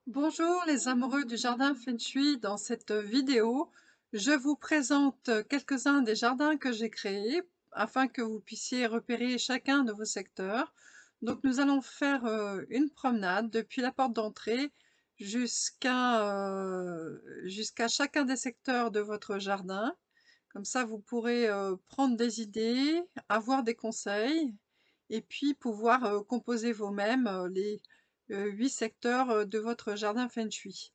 Bonjour les amoureux du jardin Feng Shui. Dans cette vidéo, je vous présente quelques-uns des jardins que j'ai créés afin que vous puissiez repérer chacun de vos secteurs. Donc nous allons faire une promenade depuis la porte d'entrée jusqu'à chacun des secteurs de votre jardin. Comme ça, vous pourrez prendre des idées, avoir des conseils et puis pouvoir composer vous-même les 8 secteurs de votre jardin Feng Shui.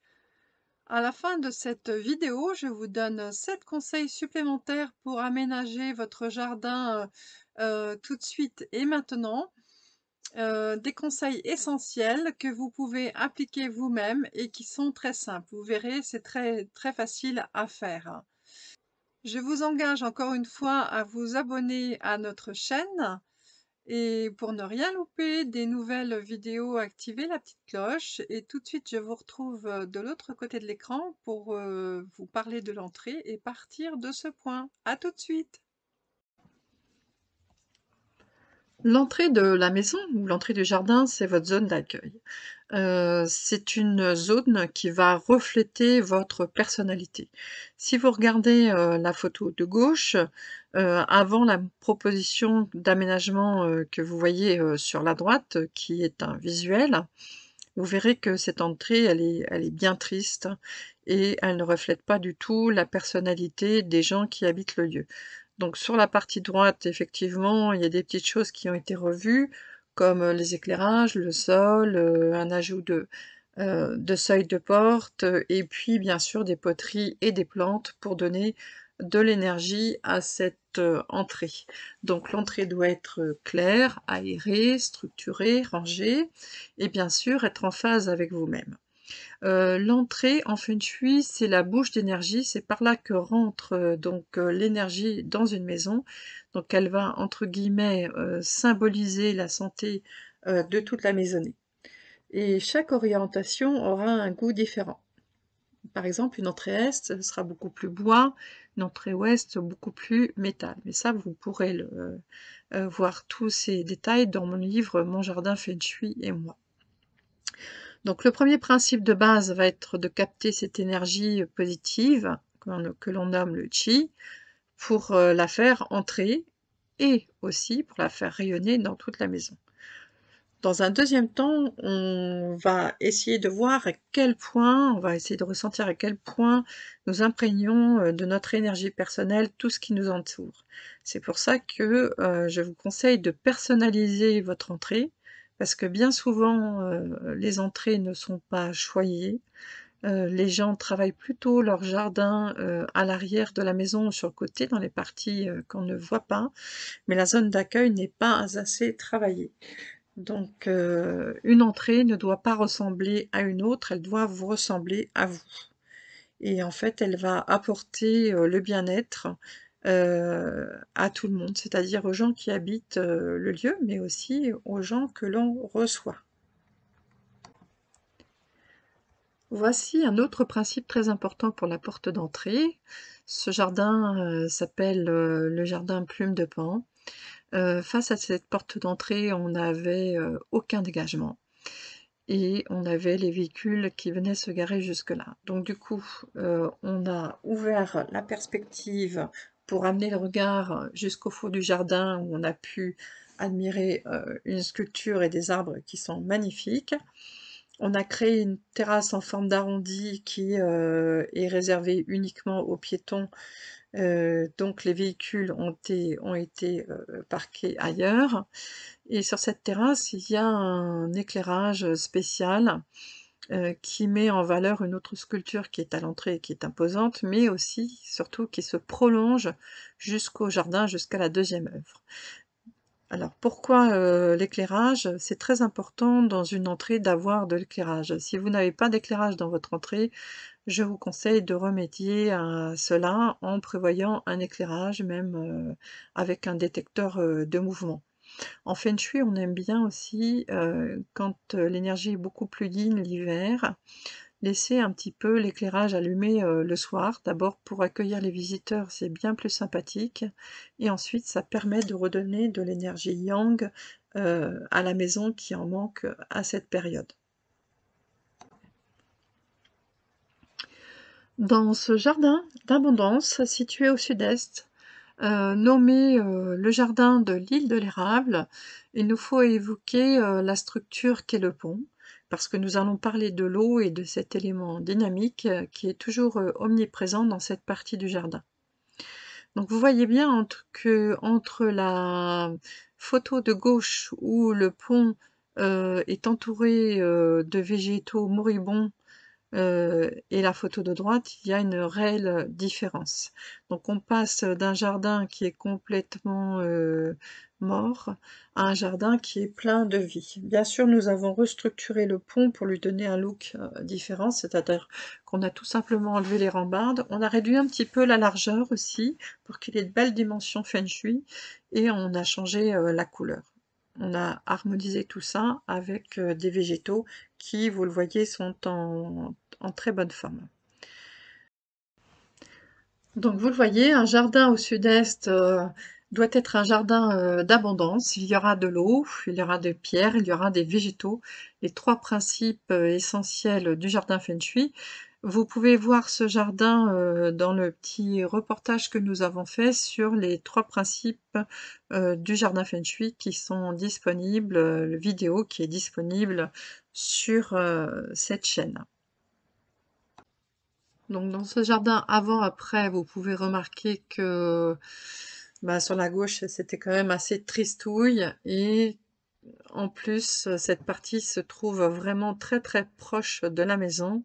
À la fin de cette vidéo, je vous donne 7 conseils supplémentaires pour aménager votre jardin tout de suite et maintenant. Des conseils essentiels que vous pouvez appliquer vous-même et qui sont très simples. Vous verrez, c'est très, très facile à faire. Je vous engage encore une fois à vous abonner à notre chaîne et pour ne rien louper des nouvelles vidéos, activez la petite cloche et tout de suite je vous retrouve de l'autre côté de l'écran pour vous parler de l'entrée et partir de ce point. À tout de suite! L'entrée de la maison ou l'entrée du jardin, c'est votre zone d'accueil. C'est une zone qui va refléter votre personnalité. Si vous regardez, la photo de gauche, avant la proposition d'aménagement, que vous voyez, sur la droite, qui est un visuel, vous verrez que cette entrée, elle est bien triste et elle ne reflète pas du tout la personnalité des gens qui habitent le lieu. Donc sur la partie droite, effectivement, il y a des petites choses qui ont été revues, comme, les éclairages, le sol, un ajout de seuil de porte, et puis bien sûr des poteries et des plantes pour donner de l'énergie à cette, entrée. Donc l'entrée doit être, claire, aérée, structurée, rangée et bien sûr être en phase avec vous-même. L'entrée en Feng Shui, c'est la bouche d'énergie, c'est par là que rentre, l'énergie dans une maison. Donc elle va entre guillemets, symboliser la santé, de toute la maisonnée. Et chaque orientation aura un goût différent. Par exemple, une entrée est sera beaucoup plus bois, une entrée ouest beaucoup plus métal. Mais ça, vous pourrez voir tous ces détails dans mon livre Mon jardin Feng Shui et moi. Donc le premier principe de base va être de capter cette énergie positive que l'on nomme le qi pour la faire entrer et aussi pour la faire rayonner dans toute la maison. Dans un deuxième temps, on va essayer de voir à quel point, on va essayer de ressentir à quel point nous imprégnons de notre énergie personnelle tout ce qui nous entoure. C'est pour ça que je vous conseille de personnaliser votre entrée, parce que bien souvent, les entrées ne sont pas choyées. Les gens travaillent plutôt leur jardin à l'arrière de la maison ou sur le côté, dans les parties qu'on ne voit pas, mais la zone d'accueil n'est pas assez travaillée. Donc, une entrée ne doit pas ressembler à une autre, elle doit vous ressembler à vous. Et en fait, elle va apporter, le bien-être, à tout le monde, c'est-à-dire aux gens qui habitent, le lieu, mais aussi aux gens que l'on reçoit. Voici un autre principe très important pour la porte d'entrée. Ce jardin, s'appelle, le jardin plume de Pan. Face à cette porte d'entrée, on n'avait, aucun dégagement. Et on avait les véhicules qui venaient se garer jusque-là. Donc du coup, on a ouvert la perspective pour amener le regard jusqu'au fond du jardin où on a pu admirer, une sculpture et des arbres qui sont magnifiques. On a créé une terrasse en forme d'arrondi qui, est réservée uniquement aux piétons, donc les véhicules ont été parqués ailleurs. Et sur cette terrasse, il y a un éclairage spécial, qui met en valeur une autre sculpture qui est à l'entrée et qui est imposante, mais aussi, surtout, qui se prolonge jusqu'au jardin, jusqu'à la deuxième œuvre. Alors pourquoi, l'éclairage? C'est très important dans une entrée d'avoir de l'éclairage. Si vous n'avez pas d'éclairage dans votre entrée, je vous conseille de remédier à cela en prévoyant un éclairage, même, avec un détecteur, de mouvement. En Feng Shui, on aime bien aussi, quand, l'énergie est beaucoup plus yin l'hiver, laisser un petit peu l'éclairage allumé, le soir. D'abord pour accueillir les visiteurs, c'est bien plus sympathique et ensuite ça permet de redonner de l'énergie yang, à la maison qui en manque, à cette période. Dans ce jardin d'abondance situé au sud-est, nommé, le jardin de l'île de l'Érable, il nous faut évoquer, la structure qu'est le pont, parce que nous allons parler de l'eau et de cet élément dynamique, qui est toujours, omniprésent dans cette partie du jardin. Donc vous voyez bien entre la photo de gauche où le pont, est entouré, de végétaux moribonds, et la photo de droite, il y a une réelle différence. Donc on passe d'un jardin qui est complètement, mort à un jardin qui est plein de vie. Bien sûr, nous avons restructuré le pont pour lui donner un look, différent, c'est-à-dire qu'on a tout simplement enlevé les rambardes. On a réduit un petit peu la largeur aussi pour qu'il ait de belles dimensions feng shui et on a changé, la couleur. On a harmonisé tout ça avec, des végétaux qui, vous le voyez, sont en très bonne forme. Donc vous le voyez, un jardin au sud-est doit être un jardin d'abondance. Il y aura de l'eau, il y aura des pierres, il y aura des végétaux, les trois principes essentiels du jardin Feng Shui. Vous pouvez voir ce jardin dans le petit reportage que nous avons fait sur les trois principes du jardin Feng Shui qui sont disponibles, le vidéo qui est disponible sur cette chaîne. Donc dans ce jardin avant-après, vous pouvez remarquer que bah, sur la gauche, c'était quand même assez tristouille et en plus, cette partie se trouve vraiment très très proche de la maison.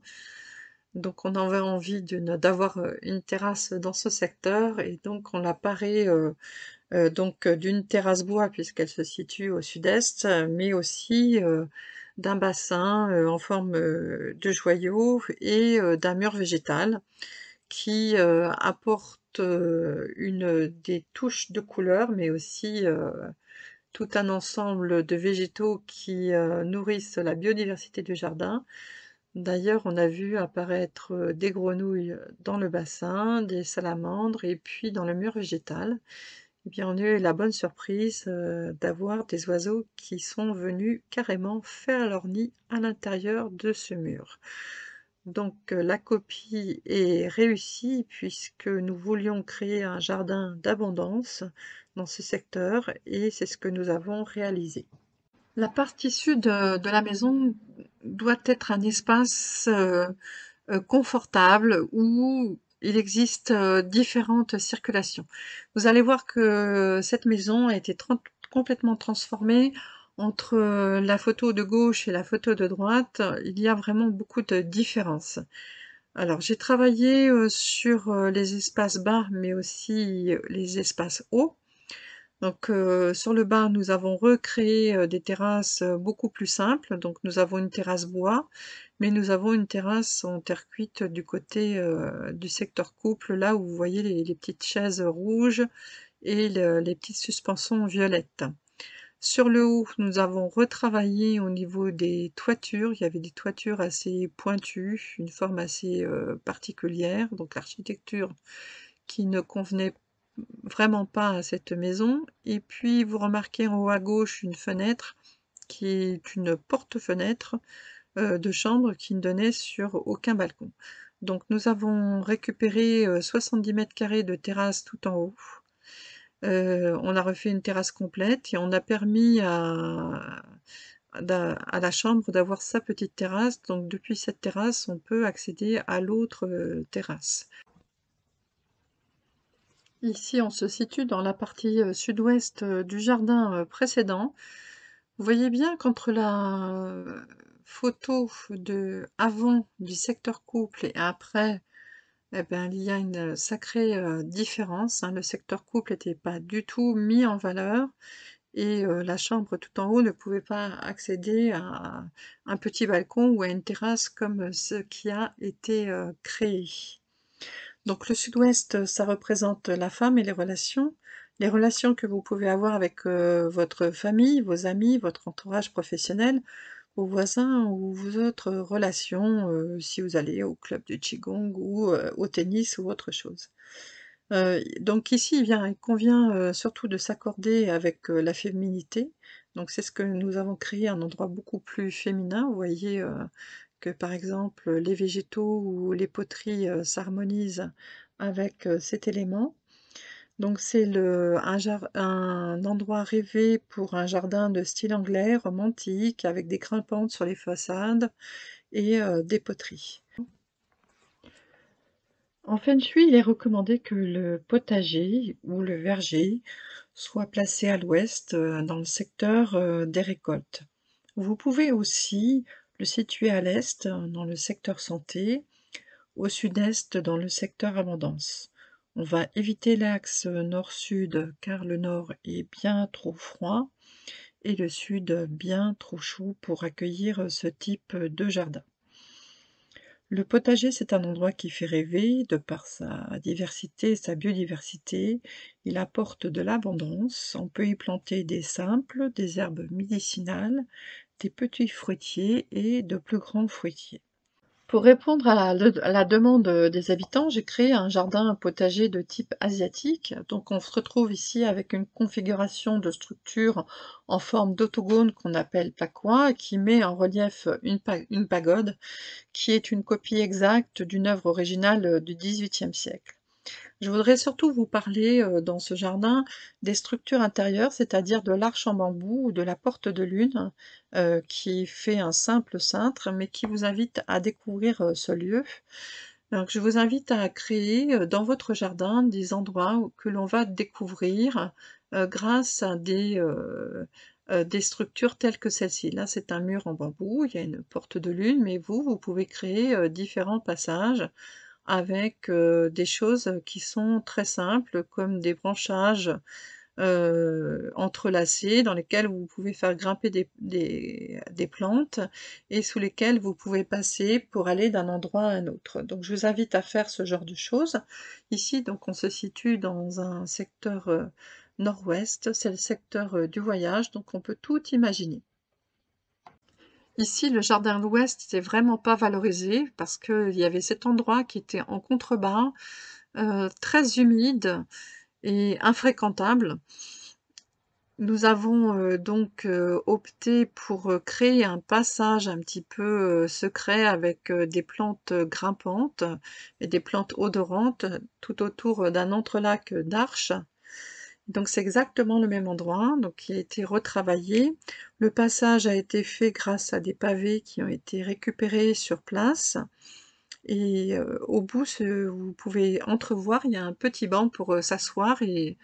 Donc on avait envie d'avoir une terrasse dans ce secteur et donc on l'a paré donc d'une terrasse bois puisqu'elle se situe au sud-est, mais aussi d'un bassin en forme de joyau et d'un mur végétal qui, apporte, des touches de couleur, mais aussi, tout un ensemble de végétaux qui, nourrissent la biodiversité du jardin. D'ailleurs, on a vu apparaître, des grenouilles dans le bassin, des salamandres et puis dans le mur végétal, eh bien, on a eu la bonne surprise, d'avoir des oiseaux qui sont venus carrément faire leur nid à l'intérieur de ce mur. Donc la copie est réussie puisque nous voulions créer un jardin d'abondance dans ce secteur et c'est ce que nous avons réalisé. La partie sud, de la maison doit être un espace, confortable où il existe, différentes circulations. Vous allez voir que cette maison a été complètement transformée entre, la photo de gauche et la photo de droite, il y a vraiment beaucoup de différences. Alors j'ai travaillé, sur, les espaces bas, mais aussi, les espaces hauts. Donc, sur le bas, nous avons recréé, des terrasses, beaucoup plus simples. Donc nous avons une terrasse bois, mais nous avons une terrasse en terre cuite du côté, du secteur couple, là où vous voyez les petites chaises rouges et les petites suspensions violettes. Sur le haut, nous avons retravaillé au niveau des toitures. Il y avait des toitures assez pointues, une forme assez, particulière, donc l'architecture qui ne convenait vraiment pas à cette maison. Et puis vous remarquez en haut à gauche une fenêtre qui est une porte-fenêtre, de chambre qui ne donnait sur aucun balcon. Donc nous avons récupéré, 70 m² de terrasse tout en haut. On a refait une terrasse complète et on a permis à la chambre d'avoir sa petite terrasse. Donc depuis cette terrasse, on peut accéder à l'autre, terrasse. Ici, on se situe dans la partie, sud-ouest, du jardin, précédent. Vous voyez bien qu'entre la, photo de avant du secteur couple et après, eh ben, il y a une sacrée, différence, hein. Le secteur couple n'était pas du tout mis en valeur et la chambre tout en haut ne pouvait pas accéder à un petit balcon ou à une terrasse comme ce qui a été, créé. Donc le sud-ouest, ça représente la femme et les relations que vous pouvez avoir avec, votre famille, vos amis, votre entourage professionnel, vos voisins ou vos autres relations, si vous allez au club de qigong ou, au tennis ou autre chose. Donc ici, il convient, surtout de s'accorder avec, la féminité. Donc c'est ce que nous avons créé, un endroit beaucoup plus féminin. Vous voyez, que, par exemple, les végétaux ou les poteries, s'harmonisent avec, cet élément. Donc c'est un endroit rêvé pour un jardin de style anglais, romantique, avec des grimpantes sur les façades et des poteries. En feng shui, il est recommandé que le potager ou le verger soit placé à l'ouest, dans le secteur, des récoltes. Vous pouvez aussi le situer à l'est, dans le secteur santé, au sud-est dans le secteur abondance. On va éviter l'axe nord-sud car le nord est bien trop froid et le sud bien trop chaud pour accueillir ce type de jardin. Le potager, c'est un endroit qui fait rêver de par sa diversité et sa biodiversité. Il apporte de l'abondance. On peut y planter des simples, des herbes médicinales, des petits fruitiers et de plus grands fruitiers. Pour répondre à la demande, des habitants, j'ai créé un jardin potager de type asiatique. Donc on se retrouve ici avec une configuration de structure en forme d'autogone qu'on appelle pakwa, qui met en relief une pagode, qui est une copie exacte d'une œuvre originale, du XVIIIe siècle. Je voudrais surtout vous parler, dans ce jardin, des structures intérieures, c'est-à-dire de l'arche en bambou ou de la porte de lune, qui fait un simple cintre, mais qui vous invite à découvrir, ce lieu. Donc je vous invite à créer, dans votre jardin des endroits que l'on va découvrir, grâce à des structures telles que celle-ci. Là, c'est un mur en bambou, il y a une porte de lune, mais vous pouvez créer, différents passages avec, des choses qui sont très simples, comme des branchages, entrelacés dans lesquels vous pouvez faire grimper des plantes et sous lesquels vous pouvez passer pour aller d'un endroit à un autre. Donc je vous invite à faire ce genre de choses. Ici, donc on se situe dans un secteur, nord-ouest, c'est le secteur, du voyage, donc on peut tout imaginer. Ici, le jardin de l'ouest, c'est vraiment pas valorisé parce qu'il y avait cet endroit qui était en contrebas, très humide et infréquentable. Nous avons, donc, opté pour, créer un passage un petit peu, secret avec, des plantes, grimpantes et des plantes odorantes tout autour, d'un entrelac, d'arches. Donc c'est exactement le même endroit, donc qui a été retravaillé. Le passage a été fait grâce à des pavés qui ont été récupérés sur place et au bout, vous pouvez entrevoir, il y a un petit banc pour, s'asseoir et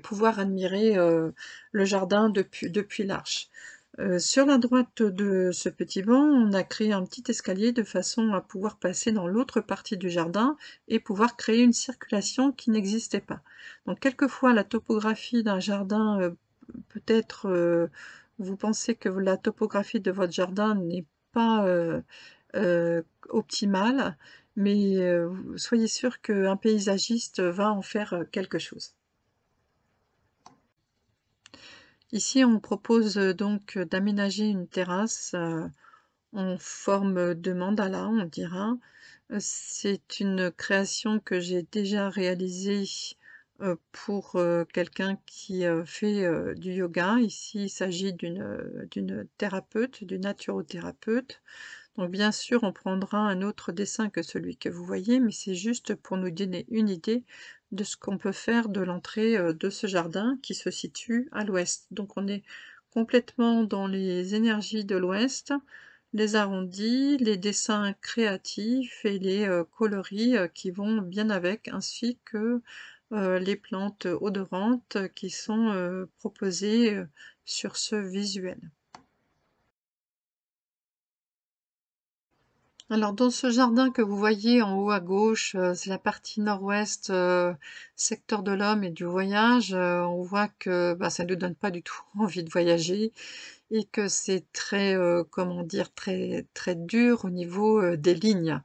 pouvoir admirer, le jardin depuis l'arche. Sur la droite de ce petit banc, on a créé un petit escalier de façon à pouvoir passer dans l'autre partie du jardin et pouvoir créer une circulation qui n'existait pas. Donc quelquefois la topographie d'un jardin, peut-être, vous pensez que la topographie de votre jardin n'est pas, optimale, mais soyez sûr qu'un paysagiste va en faire, quelque chose. Ici, on propose, donc, d'aménager une terrasse, en forme de mandala, on dira. C'est une création que j'ai déjà réalisée, pour, quelqu'un qui, fait, du yoga. Ici, il s'agit d'une thérapeute, d'une naturothérapeute. Donc bien sûr, on prendra un autre dessin que celui que vous voyez, mais c'est juste pour nous donner une idée de ce qu'on peut faire de l'entrée, de ce jardin qui se situe à l'ouest. Donc on est complètement dans les énergies de l'ouest, les arrondis, les dessins créatifs et les, coloris, qui vont bien avec, ainsi que, les plantes odorantes qui sont, proposées, sur ce visuel. Alors dans ce jardin que vous voyez en haut à gauche, c'est la partie nord-ouest, secteur de l'homme et du voyage, on voit que, bah, ça ne nous donne pas du tout envie de voyager et que c'est très, comment dire? Très très dur au niveau, des lignes.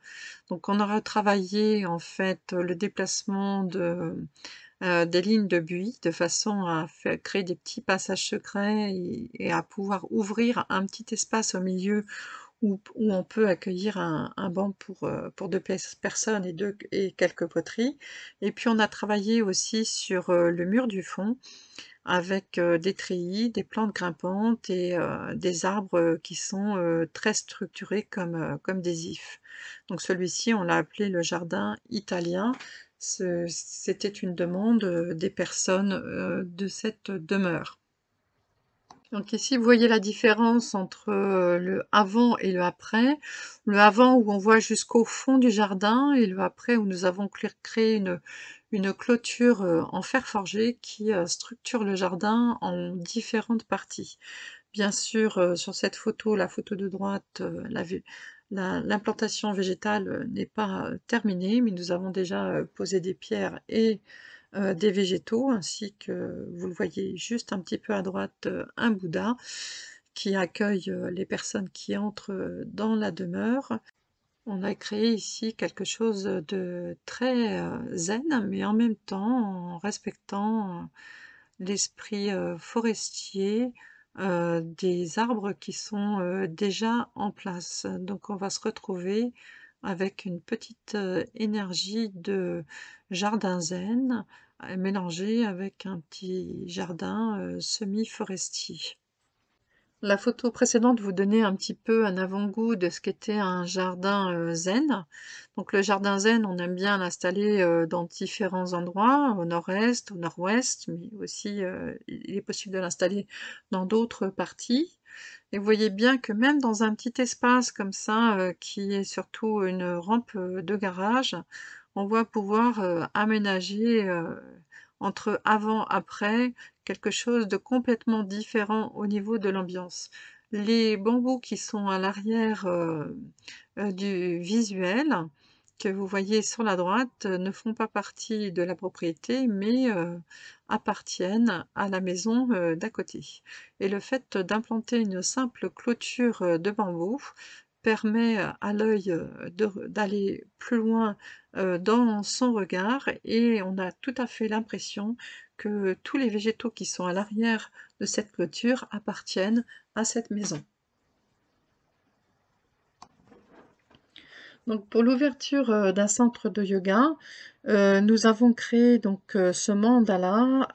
Donc on aura travaillé en fait, le déplacement des lignes de buis de façon à créer des petits passages secrets et à pouvoir ouvrir un petit espace au milieu où on peut accueillir un banc pour 2 personnes et quelques poteries. Et puis on a travaillé aussi sur, le mur du fond avec, des treillis, des plantes grimpantes et des arbres, qui sont, très structurés comme des ifs. Donc celui-ci, on l'a appelé le jardin italien. C'était une demande, des personnes, de cette demeure. Donc ici, vous voyez la différence entre, le avant et le après. Le avant où on voit jusqu'au fond du jardin et le après où nous avons créé une clôture, en fer forgé qui, structure le jardin en différentes parties. Bien sûr, sur cette photo, la photo de droite, l'implantation végétale, n'est pas, terminée, mais nous avons déjà, posé des pierres et des végétaux ainsi que, vous le voyez juste un petit peu à droite, un Bouddha qui accueille, les personnes qui entrent, dans la demeure. On a créé ici quelque chose, de très, zen, mais en même temps en respectant, l'esprit, forestier, des arbres qui sont, déjà en place. Donc on va se retrouver avec une petite, énergie de jardin zen, mélangée avec un petit jardin, semi-forestier. La photo précédente vous donnait un petit peu un avant-goût de ce qu'était un jardin, zen. Donc le jardin zen, on aime bien l'installer, dans différents endroits, au nord-est, au nord-ouest, mais aussi, il est possible de l'installer dans d'autres parties. Et vous voyez bien que même dans un petit espace comme ça, qui est surtout une rampe, de garage, on va pouvoir, aménager, entre avant, après, quelque chose de complètement différent au niveau de l'ambiance. Les bambous qui sont à l'arrière, du visuel, que vous voyez sur la droite, ne font pas partie de la propriété, mais appartiennent à la maison, d'à côté. Et le fait d'implanter une simple clôture, de bambou permet à l'œil, d'aller plus loin, dans son regard et on a tout à fait l'impression que tous les végétaux qui sont à l'arrière de cette clôture appartiennent à cette maison. Donc pour l'ouverture, d'un centre de yoga, nous avons créé donc, ce mandala,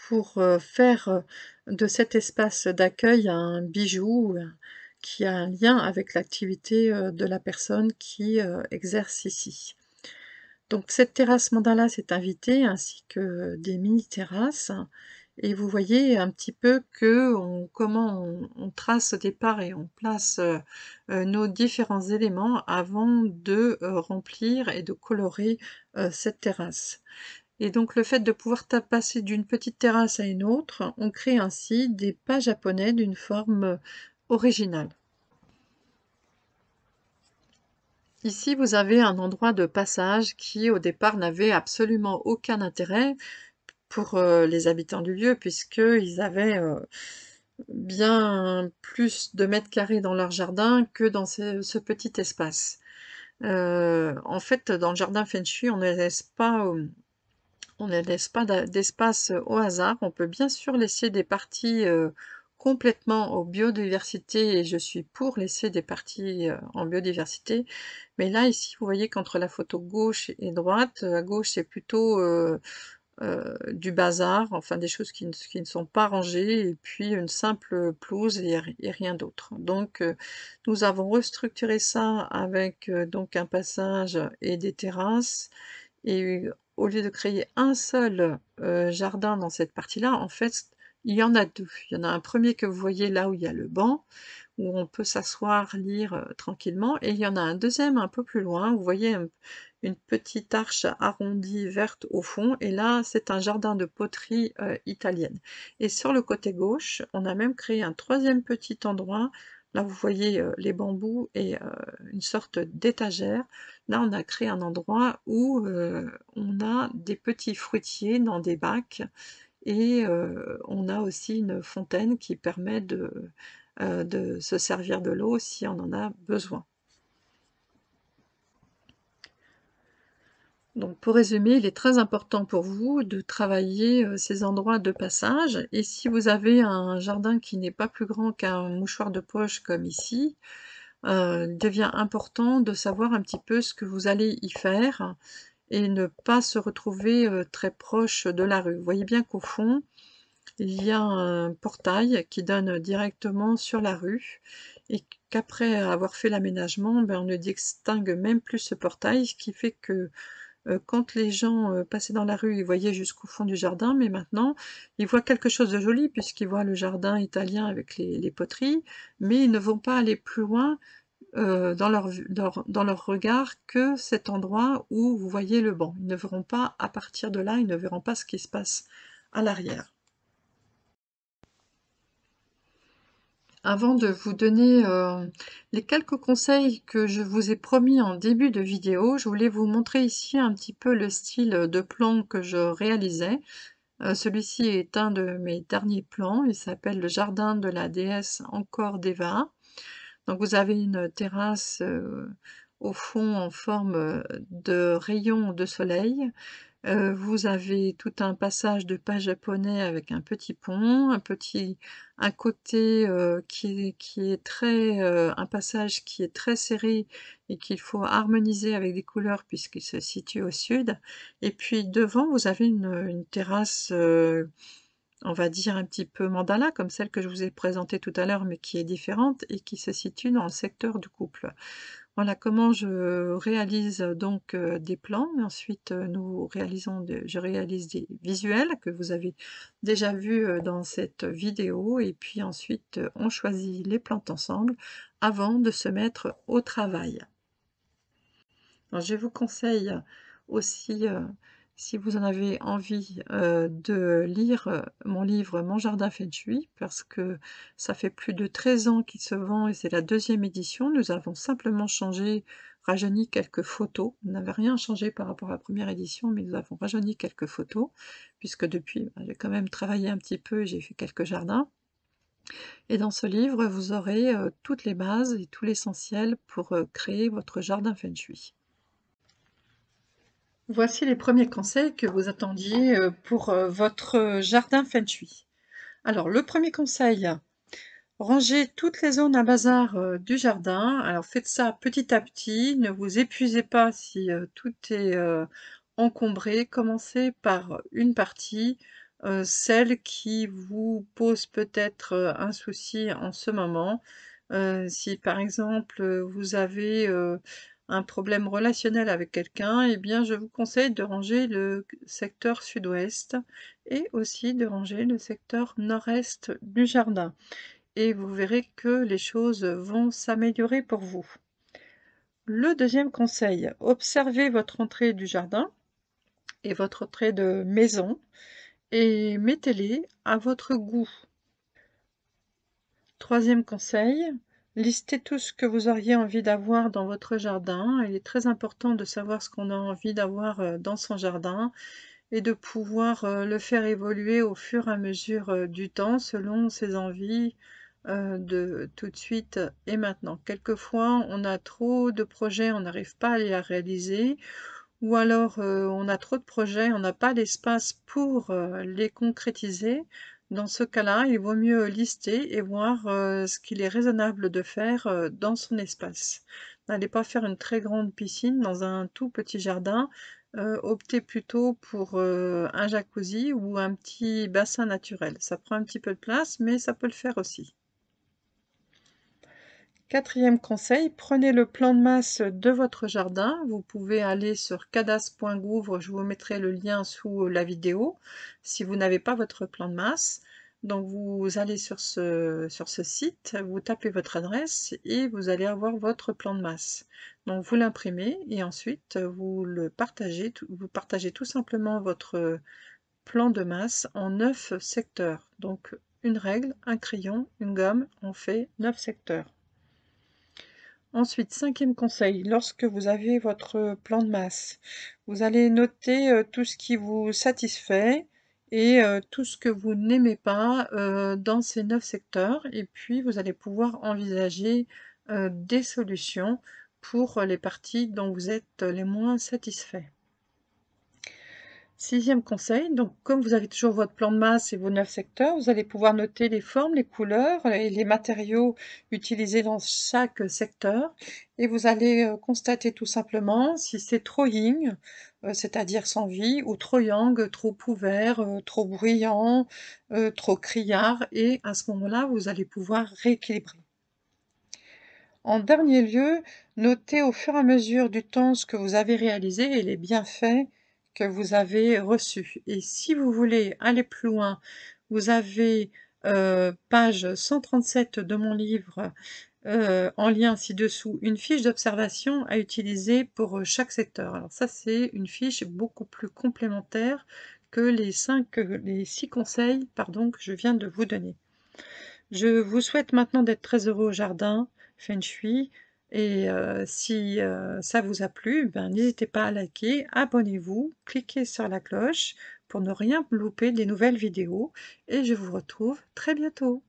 pour, faire, de cet espace d'accueil un bijou, qui a un lien avec l'activité, de la personne qui, exerce ici. Donc cette terrasse mandala s'est invitée ainsi que des mini terrasses et vous voyez un petit peu comment on trace au départ et on place, nos différents éléments avant de, remplir et de colorer, cette terrasse. Et donc le fait de pouvoir passer d'une petite terrasse à une autre, on crée ainsi des pas japonais d'une forme, originale. Ici, vous avez un endroit de passage qui, au départ, n'avait absolument aucun intérêt pour, les habitants du lieu puisqu'ils avaient, bien plus de mètres carrés dans leur jardin que dans ce petit espace. En fait, dans le jardin feng shui, on ne laisse pas d'espace, au hasard. On peut bien sûr laisser des parties, complètement en biodiversité et je suis pour laisser des parties, en biodiversité. Mais là, ici, vous voyez qu'entre la photo gauche et droite, à gauche, c'est plutôt, du bazar, enfin des choses qui ne sont pas rangées et puis une simple pelouse et rien d'autre. Donc nous avons restructuré ça avec, donc un passage et des terrasses et au lieu de créer un seul, jardin dans cette partie-là, en fait, il y en a 2. Il y en a un premier que vous voyez là où il y a le banc, où on peut s'asseoir, lire, tranquillement et il y en a un deuxième un peu plus loin, vous voyez une petite arche arrondie verte au fond et là, c'est un jardin de poterie, italienne et sur le côté gauche, on a même créé un troisième petit endroit. Là, vous voyez, les bambous et une sorte d'étagère. Là, on a créé un endroit où, on a des petits fruitiers dans des bacs et on a aussi une fontaine qui permet de se servir de l'eau si on en a besoin. Donc pour résumer, il est très important pour vous de travailler, ces endroits de passage et si vous avez un jardin qui n'est pas plus grand qu'un mouchoir de poche comme ici, il devient important de savoir un petit peu ce que vous allez y faire et ne pas se retrouver, très proche de la rue. Vous voyez bien qu'au fond, il y a un portail qui donne directement sur la rue et qu'après avoir fait l'aménagement, ben, on ne distingue même plus ce portail, ce qui fait que, quand les gens, passaient dans la rue, ils voyaient jusqu'au fond du jardin, mais maintenant, ils voient quelque chose de joli puisqu'ils voient le jardin italien avec les poteries, mais ils ne vont pas aller plus loin, dans leur vue dans leur regard que cet endroit où vous voyez le banc. Ils ne verront pas à partir de là, ils ne verront pas ce qui se passe à l'arrière. Avant de vous donner, les quelques conseils que je vous ai promis en début de vidéo, je voulais vous montrer ici un petit peu le style, de plan que je réalisais. Celui-ci est un de mes derniers plans, il s'appelle le jardin de la déesse Encore Deva. Donc vous avez une terrasse, au fond en forme, de rayon de soleil. Vous avez tout un passage de pas japonais avec un petit pont, un côté, qui est très, un passage qui est très serré et qu'il faut harmoniser avec des couleurs puisqu'il se situe au sud. Et puis devant, vous avez une terrasse, on va dire un petit peu mandala, comme celle que je vous ai présentée tout à l'heure, mais qui est différente et qui se situe dans le secteur du couple. Voilà comment je réalise donc, des plans et ensuite, je réalise des visuels que vous avez déjà vus, dans cette vidéo et puis ensuite, on choisit les plantes ensemble avant de se mettre au travail. Alors je vous conseille aussi, si vous en avez envie, de lire, mon livre «Mon jardin feng shui» parce que ça fait plus de 13 ans qu'il se vend et c'est la deuxième édition. Nous avons simplement changé, rajeuni quelques photos. On n'avait rien changé par rapport à la première édition, mais nous avons rajeuni quelques photos puisque depuis, bah, j'ai quand même travaillé un petit peu et j'ai fait quelques jardins. Et dans ce livre, vous aurez, toutes les bases et tout l'essentiel pour, créer votre jardin feng shui. Voici les premiers conseils que vous attendiez, pour, votre jardin feng shui. Alors le premier conseil, rangez toutes les zones à bazar, du jardin. Alors faites ça petit à petit, ne vous épuisez pas si, tout est, encombré. Commencez par une partie, celle qui vous pose peut-être, un souci en ce moment. Si par exemple, vous avez, un problème relationnel avec quelqu'un, eh bien je vous conseille de ranger le secteur sud-ouest et aussi de ranger le secteur nord-est du jardin et vous verrez que les choses vont s'améliorer pour vous. Le deuxième conseil, observez votre entrée du jardin et votre entrée de maison et mettez-les à votre goût. Troisième conseil, listez tout ce que vous auriez envie d'avoir dans votre jardin. Il est très important de savoir ce qu'on a envie d'avoir dans son jardin et de pouvoir le faire évoluer au fur et à mesure du temps selon ses envies de tout de suite et maintenant. Quelquefois, on a trop de projets, on n'arrive pas à les réaliser, ou alors on a trop de projets, on n'a pas l'espace pour les concrétiser. Dans ce cas-là, il vaut mieux lister et voir ce qu'il est raisonnable de faire dans son espace. N'allez pas faire une très grande piscine dans un tout petit jardin. Optez plutôt pour un jacuzzi ou un petit bassin naturel. Ça prend un petit peu de place, mais ça peut le faire aussi. Quatrième conseil, prenez le plan de masse de votre jardin. Vous pouvez aller sur cadastre.gouv, je vous mettrai le lien sous la vidéo si vous n'avez pas votre plan de masse. Donc vous allez sur ce site, vous tapez votre adresse et vous allez avoir votre plan de masse. Donc vous l'imprimez et ensuite vous partagez tout simplement votre plan de masse en 9 secteurs. Donc une règle, un crayon, une gomme, on fait 9 secteurs. Ensuite, cinquième conseil, lorsque vous avez votre plan de masse, vous allez noter tout ce qui vous satisfait et tout ce que vous n'aimez pas dans ces 9 secteurs. Et puis, vous allez pouvoir envisager des solutions pour les parties dont vous êtes les moins satisfaits. 6e conseil, donc comme vous avez toujours votre plan de masse et vos 9 secteurs, vous allez pouvoir noter les formes, les couleurs et les matériaux utilisés dans chaque secteur et vous allez, constater tout simplement si c'est trop yin, c'est-à-dire sans vie ou trop yang, trop ouvert, trop bruyant, trop criard et à ce moment-là, vous allez pouvoir rééquilibrer. En dernier lieu, notez au fur et à mesure du temps ce que vous avez réalisé et les bienfaits que vous avez reçus. Et si vous voulez aller plus loin, vous avez page 137 de mon livre, en lien ci-dessous, une fiche d'observation à utiliser pour chaque secteur. Alors ça, c'est une fiche beaucoup plus complémentaire que les 6 conseils, pardon, que je viens de vous donner. Je vous souhaite maintenant d'être très heureux au jardin, Feng Shui et si, ça vous a plu, ben, n'hésitez pas à liker, abonnez-vous, cliquez sur la cloche pour ne rien louper des nouvelles vidéos et je vous retrouve très bientôt.